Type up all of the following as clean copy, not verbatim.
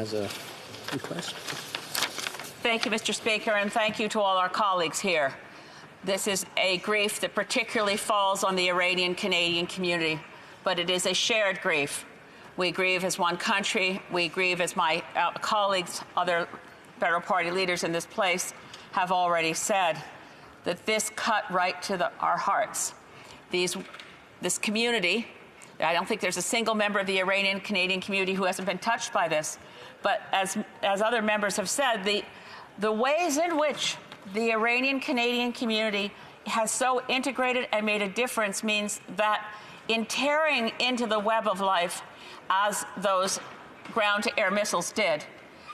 has a request. Thank you, Mr. Speaker, and thank you to all our colleagues here. This is a grief that particularly falls on the Iranian-Canadian community, but it is a shared grief. We grieve as one country. We grieve as my colleagues, other Federal Party leaders in this place have already said, that this cut right to our hearts. This community, I don't think there's a single member of the Iranian-Canadian community who hasn't been touched by this, but as other members have said, the ways in which the Iranian-Canadian community has so integrated and made a difference means that in tearing into the web of life, as those ground-to-air missiles did,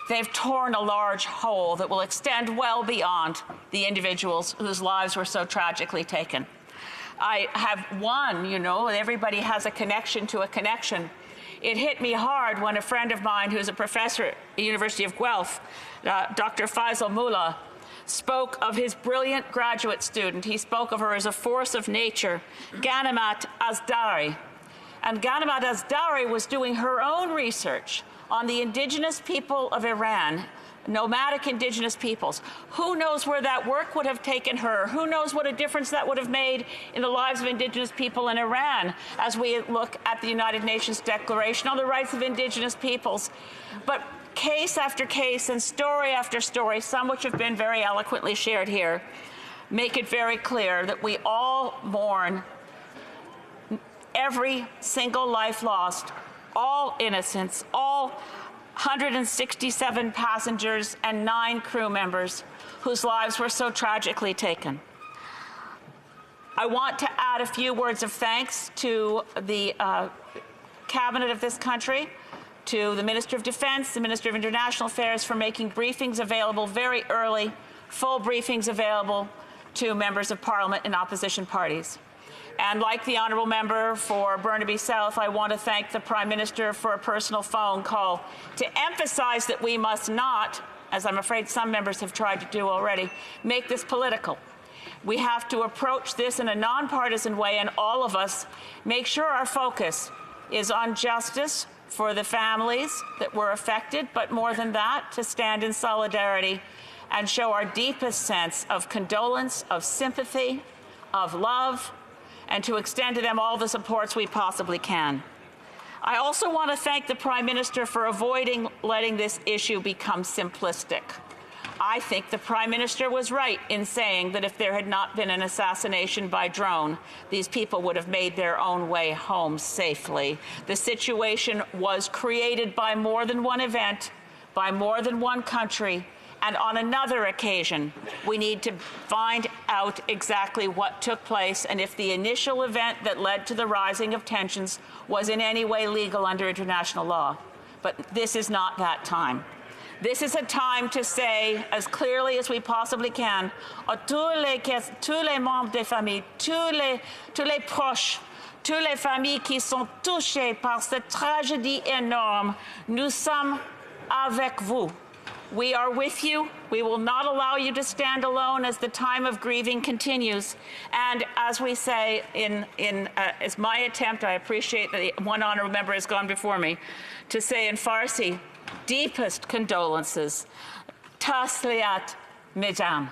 they've torn a large hole that will extend well beyond the individuals whose lives were so tragically taken. I have one, everybody has a connection to a connection. It hit me hard when a friend of mine who's a professor at the University of Guelph, Dr. Faisal Mullah, spoke of his brilliant graduate student. He spoke of her as a force of nature, Ghanamat Azdari. And Ghanamat Azdari was doing her own research on the indigenous people of Iran, nomadic indigenous peoples. Who knows where that work would have taken her? Who knows what a difference that would have made in the lives of indigenous people in Iran as we look at the United Nations Declaration on the Rights of Indigenous Peoples. But case after case and story after story, some which have been very eloquently shared here, make it very clear that we all mourn every single life lost, all innocents, all 167 passengers and 9 crew members whose lives were so tragically taken. I want to add a few words of thanks to the cabinet of this country, to the Minister of Defense, the Minister of International Affairs for making briefings available very early, full briefings available to members of Parliament and opposition parties. And like the honourable member for Burnaby South, I want to thank the Prime Minister for a personal phone call to emphasise that we must not, as I'm afraid some members have tried to do already, make this political. We have to approach this in a nonpartisan way, and all of us make sure our focus is on justice for the families that were affected, but more than that, to stand in solidarity and show our deepest sense of condolence, of sympathy, of love, and to extend to them all the supports we possibly can. I also want to thank the Prime Minister for avoiding letting this issue become simplistic. I think the Prime Minister was right in saying that if there had not been an assassination by drone, these people would have made their own way home safely. The situation was created by more than one event, by more than one country, and on another occasion, we need to find out exactly what took place and if the initial event that led to the rising of tensions was in any way legal under international law. But this is not that time. This is a time to say, as clearly as we possibly can, à tous les membres des familles, tous les proches, toutes les familles qui sont touchées par cette tragédie énorme, nous sommes avec vous. We are with you. We will not allow you to stand alone as the time of grieving continues. And as we say as my attempt, I appreciate that one honourable member has gone before me, to say in Farsi, deepest condolences. Tasliat Midam.